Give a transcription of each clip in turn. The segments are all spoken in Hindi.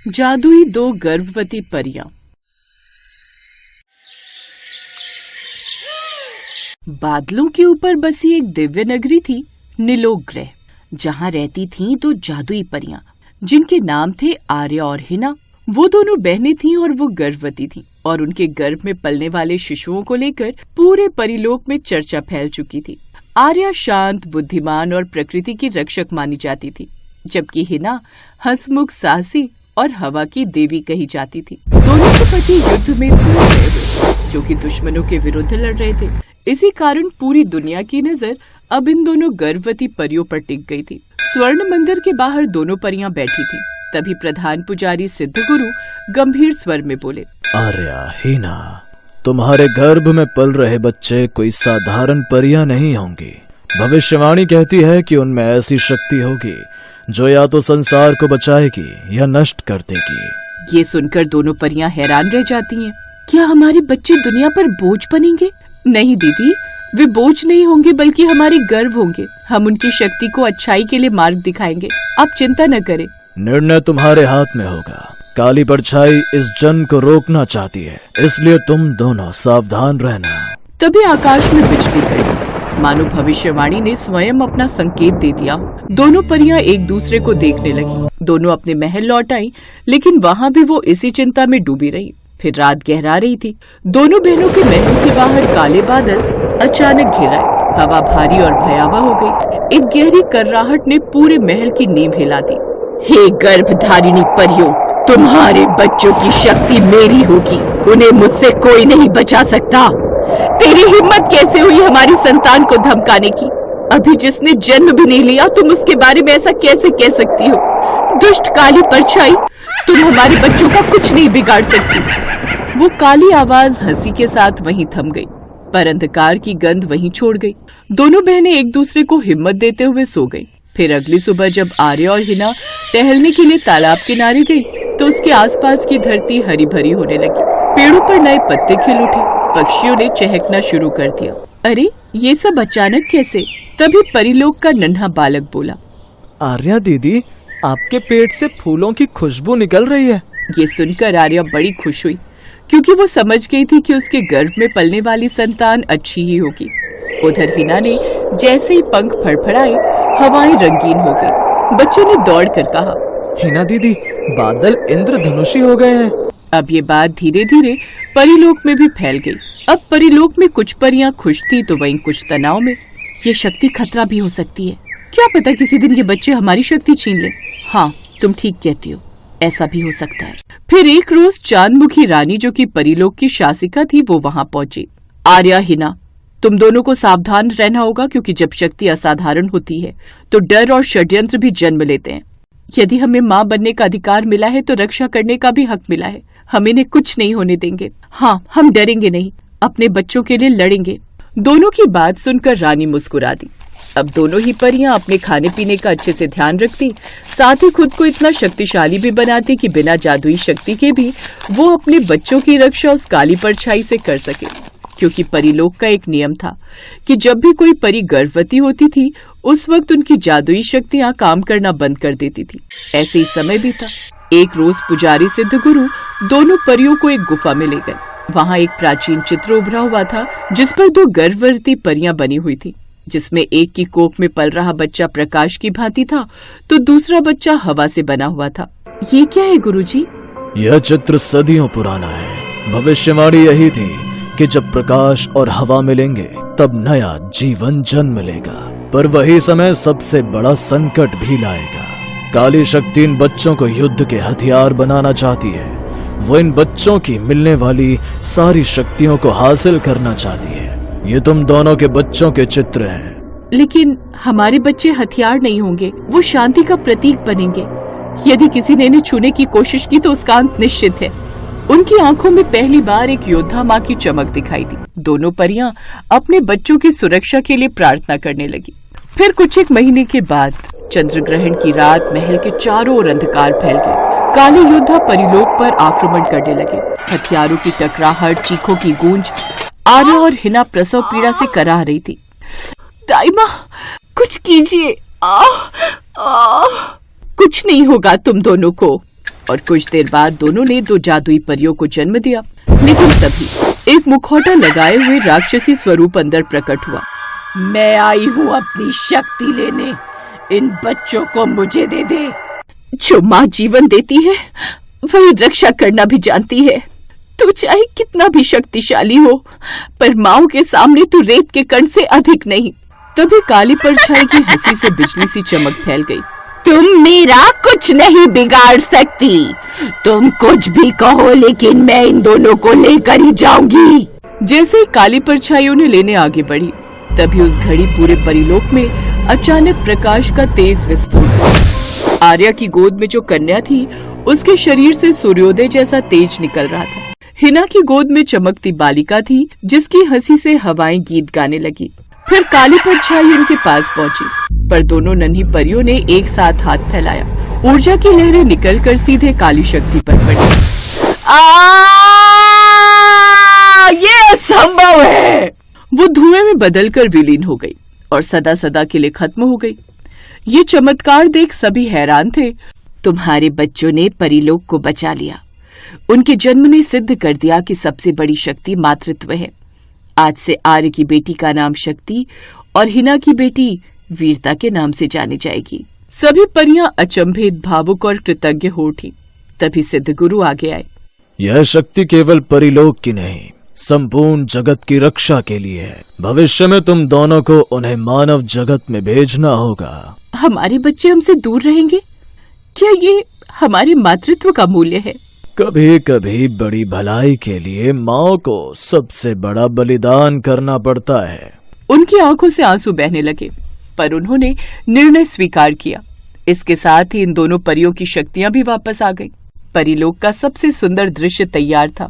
जादुई दो गर्भवती परियां। बादलों के ऊपर बसी एक दिव्य नगरी थी, नीलोक ग्रह, जहाँ रहती थीं दो जादुई परियां, जिनके नाम थे आर्या और हिना। वो दोनों बहनें थीं और वो गर्भवती थीं, और उनके गर्भ में पलने वाले शिशुओं को लेकर पूरे परिलोक में चर्चा फैल चुकी थी। आर्या शांत, बुद्धिमान और प्रकृति की रक्षक मानी जाती थी, जबकि हिना हंसमुख, साहसी और हवा की देवी कही जाती थी। दोनों के पति युद्ध में दूर गए हुए, जो कि दुश्मनों के विरुद्ध लड़ रहे थे। इसी कारण पूरी दुनिया की नजर अब इन दोनों गर्भवती परियों पर टिक गई थी। स्वर्ण मंदिर के बाहर दोनों परियां बैठी थीं। तभी प्रधान पुजारी सिद्धगुरु गंभीर स्वर में बोले, आर्या, हिना, तुम्हारे गर्भ में पल रहे बच्चे कोई साधारण परियां नहीं होंगी। भविष्यवाणी कहती है कि उनमें ऐसी शक्ति होगी जो या तो संसार को बचाएगी या नष्ट कर देगी। ये सुनकर दोनों परियां हैरान रह जाती हैं। क्या हमारे बच्चे दुनिया पर बोझ बनेंगे? नहीं दीदी, वे बोझ नहीं होंगे, बल्कि हमारे गर्व होंगे। हम उनकी शक्ति को अच्छाई के लिए मार्ग दिखाएंगे। आप चिंता न करें। निर्णय तुम्हारे हाथ में होगा। काली परछाई इस जन्म को रोकना चाहती है, इसलिए तुम दोनों सावधान रहना। तभी आकाश में बिजली गई, मानो भविष्यवाणी ने स्वयं अपना संकेत दे दिया। दोनों परियां एक दूसरे को देखने लगी। दोनों अपने महल लौट आई, लेकिन वहाँ भी वो इसी चिंता में डूबी रही। फिर रात गहरा रही थी। दोनों बहनों के महल के बाहर काले बादल अचानक घिर आए। हवा भारी और भयावह हो गई। एक गहरी कर्राहट ने पूरे महल की नींव हिला दी। हे गर्भधारिणी परियों, तुम्हारे बच्चों की शक्ति मेरी होगी। उन्हें मुझसे कोई नहीं बचा सकता। तेरी हिम्मत कैसे हुई हमारी संतान को धमकाने की? अभी जिसने जन्म भी नहीं लिया, तुम उसके बारे में ऐसा कैसे कह सकती हो? दुष्ट काली परछाई, तुम हमारे बच्चों का कुछ नहीं बिगाड़ सकती। वो काली आवाज हंसी के साथ वहीं थम गई, पर अंधकार की गंध वहीं छोड़ गई। दोनों बहनें एक दूसरे को हिम्मत देते हुए सो गईं। फिर अगली सुबह जब आर्या और हिना टहलने के लिए तालाब किनारे गई, तो उसके आसपास की धरती हरी भरी होने लगी। पेड़ों पर नए पत्ते खिल उठे, पक्षियों ने चहकना शुरू कर दिया। अरे, ये सब अचानक कैसे? तभी परिलोक का नन्हा बालक बोला, आर्या दीदी, आपके पेट से फूलों की खुशबू निकल रही है। ये सुनकर आर्या बड़ी खुश हुई, क्योंकि वो समझ गई थी कि उसके गर्भ में पलने वाली संतान अच्छी ही होगी। उधर हिना ने जैसे ही पंख फड़फड़ाए, हवाएं रंगीन हो गई। बच्चे ने दौड़कर कहा, हिना दीदी, बादल इंद्रधनुषी हो गए हैं। अब ये बात धीरे धीरे परिलोक में भी फैल गई। अब परिलोक में कुछ परियां खुश थी तो वहीं कुछ तनाव में। ये शक्ति खतरा भी हो सकती है। क्या पता किसी दिन ये बच्चे हमारी शक्ति छीन ले। हाँ, तुम ठीक कहती हो, ऐसा भी हो सकता है। फिर एक रोज चांदमुखी रानी, जो कि परिलोक की शासिका थी, वो वहां पहुंची। आर्या, हिना, तुम दोनों को सावधान रहना होगा, क्योंकि जब शक्ति असाधारण होती है तो डर और षड्यंत्र भी जन्म लेते हैं। यदि हमें माँ बनने का अधिकार मिला है तो रक्षा करने का भी हक मिला है। हम इन्हें कुछ नहीं होने देंगे। हाँ, हम डरेंगे नहीं, अपने बच्चों के लिए लड़ेंगे। दोनों की बात सुनकर रानी मुस्कुरा दी। अब दोनों ही परियां अपने खाने पीने का अच्छे से ध्यान रखती, साथ ही खुद को इतना शक्तिशाली भी बनाती कि बिना जादुई शक्ति के भी वो अपने बच्चों की रक्षा उस काली परछाई से कर सके। क्योंकि परिलोक का एक नियम था कि जब भी कोई परी गर्भवती होती थी, उस वक्त उनकी जादुई शक्तियां काम करना बंद कर देती थी। ऐसे ही समय भी था। एक रोज पुजारी सिद्धगुरु दोनों परियों को एक गुफा में ले गए। वहाँ एक प्राचीन चित्र उभरा हुआ था, जिस पर दो गर्भवती परियां बनी हुई थी, जिसमें एक की कोख में पल रहा बच्चा प्रकाश की भांति था, तो दूसरा बच्चा हवा से बना हुआ था। ये क्या है गुरुजी? यह चित्र सदियों पुराना है। भविष्यवाणी यही थी कि जब प्रकाश और हवा मिलेंगे तब नया जीवन जन्म लेगा, पर वही समय सबसे बड़ा संकट भी लाएगा। काली शक्ति इन बच्चों को युद्ध के हथियार बनाना चाहती है। वो इन बच्चों की मिलने वाली सारी शक्तियों को हासिल करना चाहती है। ये तुम दोनों के बच्चों के चित्र हैं। लेकिन हमारे बच्चे हथियार नहीं होंगे, वो शांति का प्रतीक बनेंगे। यदि किसी ने इन्हें छूने की कोशिश की तो उसका अंत निश्चित है। उनकी आंखों में पहली बार एक योद्धा माँ की चमक दिखाई दी। दोनों परियां अपने बच्चों की सुरक्षा के लिए प्रार्थना करने लगी। फिर कुछ एक महीने के बाद चंद्र ग्रहण की रात महल के चारों ओर अंधकार फैल गया। काले योद्धा परिलोक पर आक्रमण करने लगे। हथियारों की टकराहट, चीखों की गूंज। आर्या और हिना प्रसव पीड़ा से कराह रही थी। दाई माँ, कुछ कीजिए। कुछ नहीं होगा तुम दोनों को। और कुछ देर बाद दोनों ने 2 जादुई परियों को जन्म दिया। लेकिन तभी एक मुखौटा लगाए हुए राक्षसी स्वरूप अंदर प्रकट हुआ। मैं आई हूँ अपनी शक्ति लेने, इन बच्चों को मुझे दे दे। जो माँ जीवन देती है वही रक्षा करना भी जानती है। तू चाहे कितना भी शक्तिशाली हो, पर माओ के सामने तू रेत के कण से अधिक नहीं। तभी काली परछाई की हंसी से बिजली सी चमक फैल गई। तुम मेरा कुछ नहीं बिगाड़ सकती। तुम कुछ भी कहो, लेकिन मैं इन दोनों को लेकर ही जाऊंगी। जैसे ही काली परछाई उन्हें लेने आगे बढ़ी, तभी उस घड़ी पूरे परिलोक में अचानक प्रकाश का तेज विस्फोट हुआ। आर्या की गोद में जो कन्या थी, उसके शरीर से सूर्योदय जैसा तेज निकल रहा था। हिना की गोद में चमकती बालिका थी, जिसकी हंसी से हवाएं गीत गाने लगी। फिर काली परछाई उनके पास पहुंची, पर दोनों नन्ही परियों ने एक साथ हाथ फैलाया। ऊर्जा की लहरें निकलकर सीधे काली शक्ति पर पड़ी। ये संभव है। वो धुएं में बदलकर विलीन हो गई और सदा सदा के लिए खत्म हो गई। ये चमत्कार देख सभी हैरान थे। तुम्हारे बच्चों ने परिलोक को बचा लिया। उनके जन्म ने सिद्ध कर दिया कि सबसे बड़ी शक्ति मातृत्व है। आज से आर्य की बेटी का नाम शक्ति और हिना की बेटी वीरता के नाम से जानी जाएगी। सभी परियां अचंभित, भावुक और कृतज्ञ हो उठी। तभी सिद्ध गुरु आगे आए। यह शक्ति केवल परिलोक की नहीं, संपूर्ण जगत की रक्षा के लिए है। भविष्य में तुम दोनों को उन्हें मानव जगत में भेजना होगा। हमारे बच्चे हमसे दूर रहेंगे? क्या ये हमारे मातृत्व का मूल्य है? कभी कभी बड़ी भलाई के लिए माँ को सबसे बड़ा बलिदान करना पड़ता है। उनकी आंखों से आंसू बहने लगे, पर उन्होंने निर्णय स्वीकार किया। इसके साथ ही इन दोनों परियों की शक्तियां भी वापस आ गईं। परिलोक का सबसे सुंदर दृश्य तैयार था।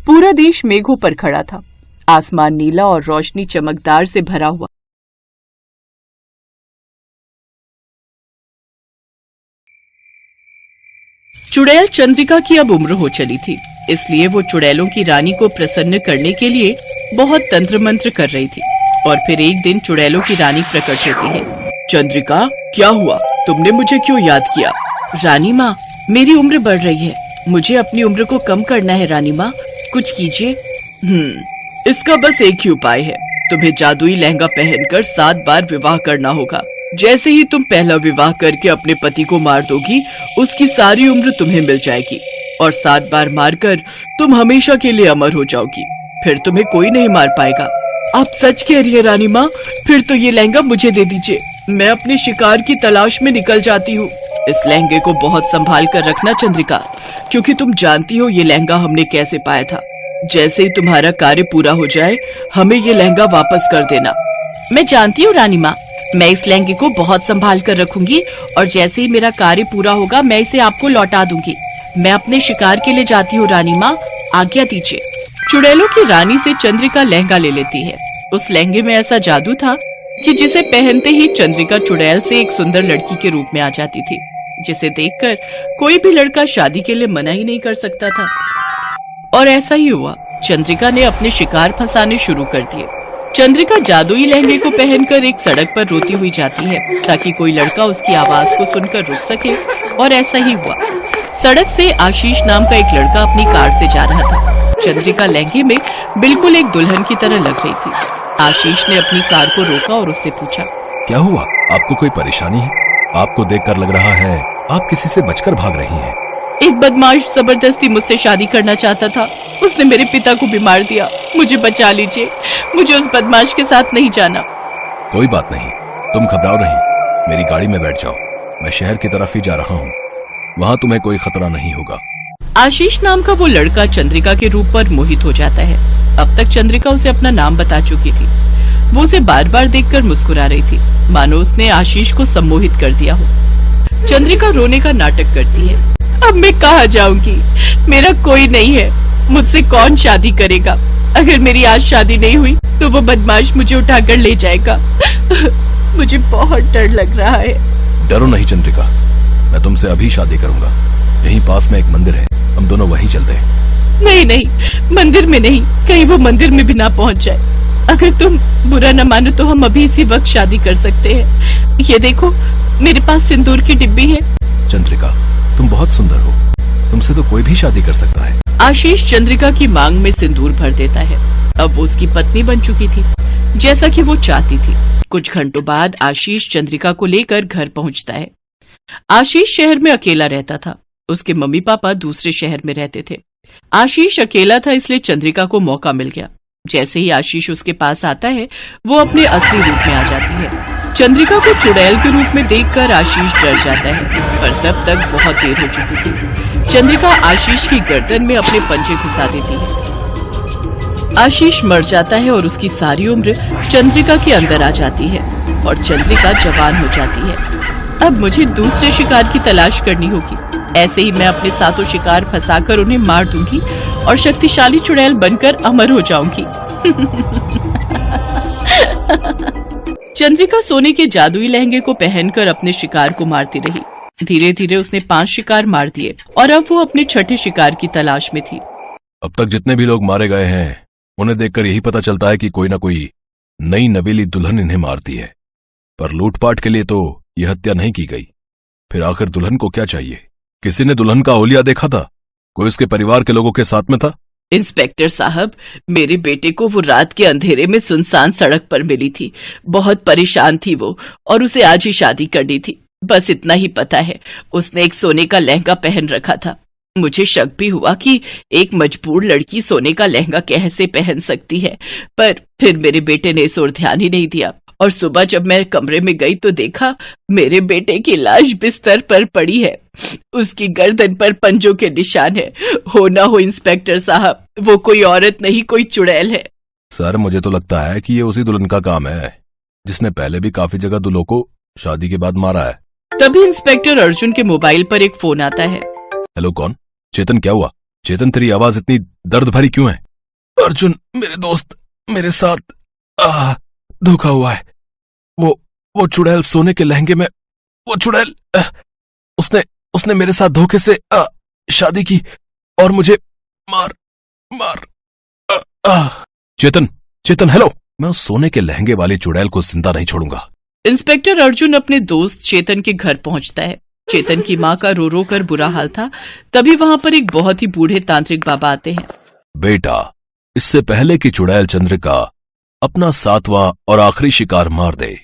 पूरा देश मेघों पर खड़ा था। आसमान नीला और रोशनी चमकदार से भरा हुआ। चुड़ैल चंद्रिका की अब उम्र हो चली थी, इसलिए वो चुड़ैलों की रानी को प्रसन्न करने के लिए बहुत तंत्र मंत्र कर रही थी। और फिर एक दिन चुड़ैलों की रानी प्रकट होती है। चंद्रिका, क्या हुआ? तुमने मुझे क्यों याद किया? रानी माँ, मेरी उम्र बढ़ रही है, मुझे अपनी उम्र को कम करना है। रानी माँ, कुछ कीजिए। इसका बस एक ही उपाय है। तुम्हें जादुई लहंगा पहनकर 7 बार विवाह करना होगा। जैसे ही तुम पहला विवाह करके अपने पति को मार दोगी, उसकी सारी उम्र तुम्हें मिल जाएगी और 7 बार मारकर तुम हमेशा के लिए अमर हो जाओगी। फिर तुम्हें कोई नहीं मार पाएगा। आप सच कह रही है रानी माँ? फिर तो ये लहंगा मुझे दे दीजिए, मैं अपने शिकार की तलाश में निकल जाती हूँ। इस लहंगे को बहुत संभाल कर रखना चंद्रिका, क्योंकि तुम जानती हो ये लहंगा हमने कैसे पाया था। जैसे ही तुम्हारा कार्य पूरा हो जाए, हमें ये लहंगा वापस कर देना। मैं जानती हूँ रानी माँ, मैं इस लहंगे को बहुत संभाल कर रखूंगी और जैसे ही मेरा कार्य पूरा होगा, मैं इसे आपको लौटा दूंगी। मैं अपने शिकार के लिए जाती हूँ रानी माँ, आज्ञा दीजिए। चुड़ैलों की रानी से चंद्रिका लहंगा ले लेती है। उस लहंगे में ऐसा जादू था कि जिसे पहनते ही चंद्रिका चुड़ैल से एक सुंदर लड़की के रूप में आ जाती थी, जिसे देखकर कोई भी लड़का शादी के लिए मना ही नहीं कर सकता था। और ऐसा ही हुआ। चंद्रिका ने अपने शिकार फंसाने शुरू कर दिए। चंद्रिका जादुई लहंगे को पहनकर एक सड़क पर रोती हुई जाती है, ताकि कोई लड़का उसकी आवाज को सुनकर रुक सके। और ऐसा ही हुआ। सड़क से आशीष नाम का एक लड़का अपनी कार से जा रहा था। चंद्रिका लहंगे में बिल्कुल एक दुल्हन की तरह लग रही थी। आशीष ने अपनी कार को रोका और उससे पूछा, क्या हुआ? आपको कोई परेशानी है? आपको देखकर लग रहा है आप किसी से बचकर भाग रही हैं। एक बदमाश जबरदस्ती मुझसे शादी करना चाहता था। उसने मेरे पिता को भी मार दिया। मुझे बचा लीजिए, मुझे उस बदमाश के साथ नहीं जाना। कोई बात नहीं, तुम घबराओ नहीं, मेरी गाड़ी में बैठ जाओ। मैं शहर की तरफ ही जा रहा हूँ, वहाँ तुम्हें कोई खतरा नहीं होगा। आशीष नाम का वो लड़का चंद्रिका के रूप पर मोहित हो जाता है। अब तक चंद्रिका उसे अपना नाम बता चुकी थी। वो उसे बार बार देखकर मुस्कुरा रही थी, मानो उसने आशीष को सम्मोहित कर दिया हो। चंद्रिका रोने का नाटक करती है। अब मैं कहाँ जाऊंगी? मेरा कोई नहीं है, मुझसे कौन शादी करेगा? अगर मेरी आज शादी नहीं हुई तो वो बदमाश मुझे उठाकर ले जाएगा। मुझे बहुत डर लग रहा है। डरो नहीं चंद्रिका, मैं तुमसे अभी शादी करूंगा। यहीं पास में एक मंदिर है, हम दोनों वहीं चलते हैं। नहीं नहीं, मंदिर में नहीं, कहीं वो मंदिर में भी ना पहुंच जाए। अगर तुम बुरा न मानो तो हम अभी इसी वक्त शादी कर सकते हैं। ये देखो, मेरे पास सिंदूर की डिब्बी है। चंद्रिका, तुम बहुत सुंदर हो, तुमसे तो कोई भी शादी कर सकता है। आशीष चंद्रिका की मांग में सिंदूर भर देता है। अब वो उसकी पत्नी बन चुकी थी, जैसा कि वो चाहती थी। कुछ घंटों बाद आशीष चंद्रिका को लेकर घर पहुंचता है। आशीष शहर में अकेला रहता था। उसके मम्मी पापा दूसरे शहर में रहते थे। आशीष अकेला था, इसलिए चंद्रिका को मौका मिल गया। जैसे ही आशीष उसके पास आता है, वो अपने असली रूप में आ जाती है। चंद्रिका को चुड़ैल के रूप में देखकर आशीष डर जाता है, पर तब तक बहुत देर हो चुकी थी। चंद्रिका आशीष की गर्दन में अपने पंजे घुसा देती है। आशीष मर जाता है और उसकी सारी उम्र चंद्रिका के अंदर आ जाती है और चंद्रिका जवान हो जाती है। अब मुझे दूसरे शिकार की तलाश करनी होगी। ऐसे ही मैं अपने सातों शिकार फंसाकर उन्हें मार दूंगी और शक्तिशाली चुड़ैल बनकर अमर हो जाऊंगी। चंद्रिका सोने के जादुई लहंगे को पहनकर अपने शिकार को मारती रही। धीरे धीरे उसने 5 शिकार मार दिए और अब वो अपने छठे शिकार की तलाश में थी। अब तक जितने भी लोग मारे गए हैं, उन्हें देखकर यही पता चलता है कि कोई ना कोई नई नवेली दुल्हन इन्हें मारती है, पर लूटपाट के लिए तो यह हत्या नहीं की गई। फिर आखिर दुल्हन को क्या चाहिए? किसी ने दुल्हन का ओलिया देखा था? कोई उसके परिवार के लोगों के साथ में था? इंस्पेक्टर साहब, मेरे बेटे को वो रात के अंधेरे में सुनसान सड़क पर मिली थी। बहुत परेशान थी वो, और उसे आज ही शादी करनी थी। बस इतना ही पता है, उसने एक सोने का लहंगा पहन रखा था। मुझे शक भी हुआ कि एक मजबूर लड़की सोने का लहंगा कैसे पहन सकती है, पर फिर मेरे बेटे ने इस ओर ध्यान ही नहीं दिया। और सुबह जब मैं कमरे में गई तो देखा मेरे बेटे की लाश बिस्तर पर पड़ी है। उसकी गर्दन पर पंजों के निशान है। हो ना हो इंस्पेक्टर साहब, वो कोई औरत नहीं, कोई चुड़ैल है। सर, मुझे तो लगता है कि ये उसी दुल्हन का काम है जिसने पहले भी काफी जगह दूल्हों को शादी के बाद मारा है। तभी इंस्पेक्टर अर्जुन के मोबाइल पर एक फोन आता है। हेलो, कौन? चेतन, क्या हुआ? चेतन, तेरी आवाज इतनी दर्द भरी क्यों है? अर्जुन, मेरे दोस्त, मेरे साथ धोखा हुआ है। वो चुड़ैल सोने के लहंगे में, वो चुड़ैल उसने मेरे साथ धोखे से शादी की और मुझे मार। चेतन, हेलो। मैं उस सोने के लहंगे वाली चुड़ैल को जिंदा नहीं छोड़ूंगा। इंस्पेक्टर अर्जुन अपने दोस्त चेतन के घर पहुंचता है। चेतन की माँ का रो रो कर बुरा हाल था। तभी वहां पर एक बहुत ही बूढ़े तांत्रिक बाबा आते हैं। बेटा, इससे पहले कि चुड़ैल चंद्रिका अपना 7वां और आखिरी शिकार मार दे,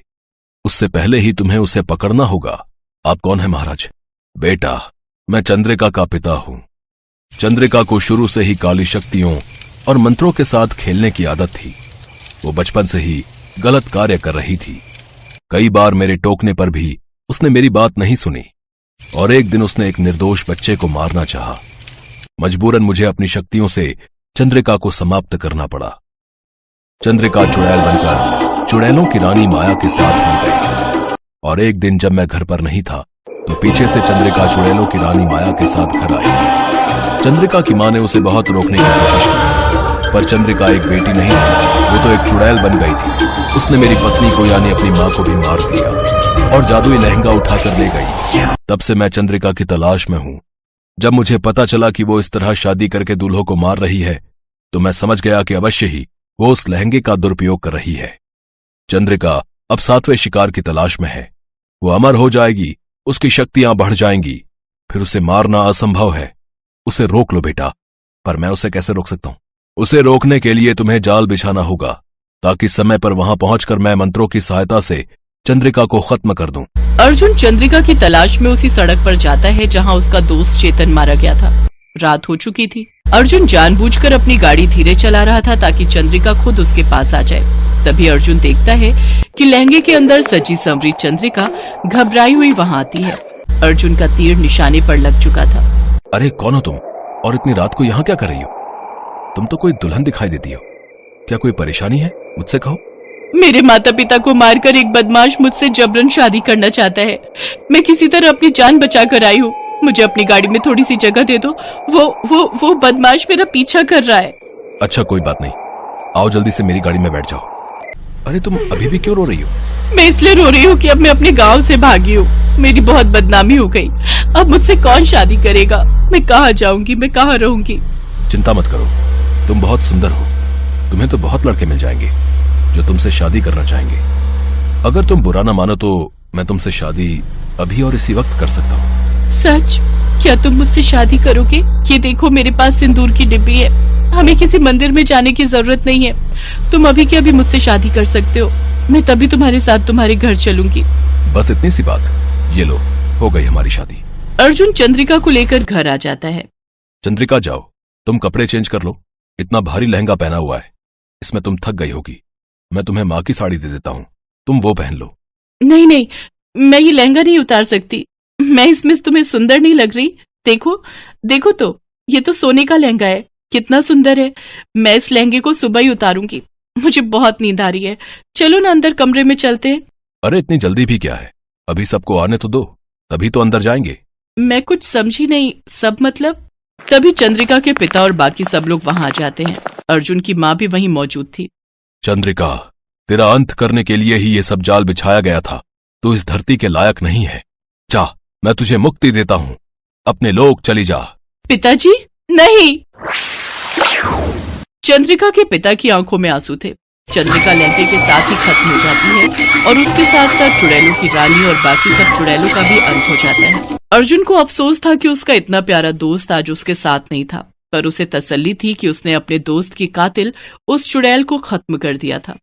उससे पहले ही तुम्हें उसे पकड़ना होगा। आप कौन है महाराज? बेटा, मैं चंद्रिका का पिता हूं। चंद्रिका को शुरू से ही काली शक्तियों और मंत्रों के साथ खेलने की आदत थी। वो बचपन से ही गलत कार्य कर रही थी। कई बार मेरे टोकने पर भी उसने मेरी बात नहीं सुनी और एक दिन उसने एक निर्दोष बच्चे को मारना चाहा। मजबूरन मुझे अपनी शक्तियों से चंद्रिका को समाप्त करना पड़ा। चंद्रिका चुड़ैल बनकर चुड़ैलों की रानी माया के साथ मिल गई और एक दिन जब मैं घर पर नहीं था तो पीछे से चंद्रिका चुड़ैलों की रानी माया के साथ घर आई। चंद्रिका की मां ने उसे बहुत रोकने की कोशिश की, पर चंद्रिका एक बेटी नहीं थी, वो तो एक चुड़ैल बन गई थी। उसने मेरी पत्नी को यानी अपनी मां को भी मार दिया और जादुई लहंगा उठाकर ले गई। तब से मैं चंद्रिका की तलाश में हूं। जब मुझे पता चला कि वो इस तरह शादी करके दूल्हों को मार रही है, तो मैं समझ गया कि अवश्य ही वो उस लहंगे का दुरुपयोग कर रही है। चंद्रिका अब 7वें शिकार की तलाश में है। वो अमर हो जाएगी, उसकी शक्तियां बढ़ जाएंगी, फिर उसे मारना असंभव है। उसे रोक लो बेटा। पर मैं उसे कैसे रोक सकता हूं? उसे रोकने के लिए तुम्हें जाल बिछाना होगा, ताकि समय पर वहां पहुंचकर मैं मंत्रों की सहायता से चंद्रिका को खत्म कर दूं। अर्जुन चंद्रिका की तलाश में उसी सड़क पर जाता है जहां उसका दोस्त चेतन मारा गया था। रात हो चुकी थी। अर्जुन जानबूझकर अपनी गाड़ी धीरे चला रहा था ताकि चंद्रिका खुद उसके पास आ जाए। तभी अर्जुन देखता है कि लहंगे के अंदर सजी संवरी चंद्रिका घबराई हुई वहां आती है। अर्जुन का तीर निशाने पर लग चुका था। अरे कौन हो तुम, और इतनी रात को यहाँ क्या कर रही हो? तुम तो कोई दुल्हन दिखाई देती हो। क्या कोई परेशानी है? मुझसे कहो। मेरे माता पिता को मारकर एक बदमाश मुझसे जबरन शादी करना चाहता है। मैं किसी तरह अपनी जान बचा कर आई हूँ। मुझे अपनी गाड़ी में थोड़ी सी जगह दे दो। वो बदमाश मेरा पीछा कर रहा है। अच्छा, कोई बात नहीं, आओ जल्दी से मेरी गाड़ी में बैठ जाओ। अरे तुम अभी भी क्यों रो रही हो? मैं इसलिए रो रही हूँ कि अब मैं अपने गांव से भागी हूँ। मेरी बहुत बदनामी हो गई। अब मुझसे कौन शादी करेगा? मैं कहाँ जाऊंगी, मैं कहाँ रहूंगी? चिंता मत करो, तुम बहुत सुंदर हो। तुम्हें तो बहुत लड़के मिल जाएंगे जो तुमसे शादी करना चाहेंगे। अगर तुम बुरा ना मानो तो मैं तुमसे शादी अभी और इसी वक्त कर सकता हूँ। सच? क्या तुम मुझसे शादी करोगे? ये देखो मेरे पास सिंदूर की डिब्बी है। हमें किसी मंदिर में जाने की जरूरत नहीं है। तुम अभी के अभी मुझसे शादी कर सकते हो। मैं तभी तुम्हारे साथ तुम्हारे घर चलूंगी। बस इतनी सी बात। ये लो, हो गई हमारी शादी। अर्जुन चंद्रिका को लेकर घर आ जाता है। चंद्रिका जाओ, तुम कपड़े चेंज कर लो। इतना भारी लहंगा पहना हुआ है, इसमें तुम थक गई होगी। मैं तुम्हें माँ की साड़ी दे देता हूँ, तुम वो पहन लो। नहीं नहीं, मैं ये लहंगा नहीं उतार सकती। मैं इसमें तुम्हें सुंदर नहीं लग रही। देखो देखो तो, ये तो सोने का लहंगा है, कितना सुंदर है। मैं इस लहंगे को सुबह ही उतारूंगी। मुझे बहुत नींद आ रही है। चलो ना अंदर कमरे में चलते हैं। अरे इतनी जल्दी भी क्या है, अभी सबको आने तो दो, तभी तो अंदर जाएंगे। मैं कुछ समझी नहीं, सब मतलब? तभी चंद्रिका के पिता और बाकी सब लोग वहां आ जाते हैं। अर्जुन की माँ भी वहीं मौजूद थी। चंद्रिका, तेरा अंत करने के लिए ही ये सब जाल बिछाया गया था। तू इस धरती के लायक नहीं है। जा, मैं तुझे मुक्ति देता हूँ, अपने लोक चली जा। पिताजी नहीं। चंद्रिका के पिता की आंखों में आंसू थे। चंद्रिका लहंगे के साथ ही खत्म हो जाती है और उसके साथ साथ चुड़ैलों की रानी और बाकी सब चुड़ैलों का भी अंत हो जाता है। अर्जुन को अफसोस था कि उसका इतना प्यारा दोस्त आज उसके साथ नहीं था, पर उसे तसल्ली थी कि उसने अपने दोस्त की कातिल उस चुड़ैल को खत्म कर दिया था।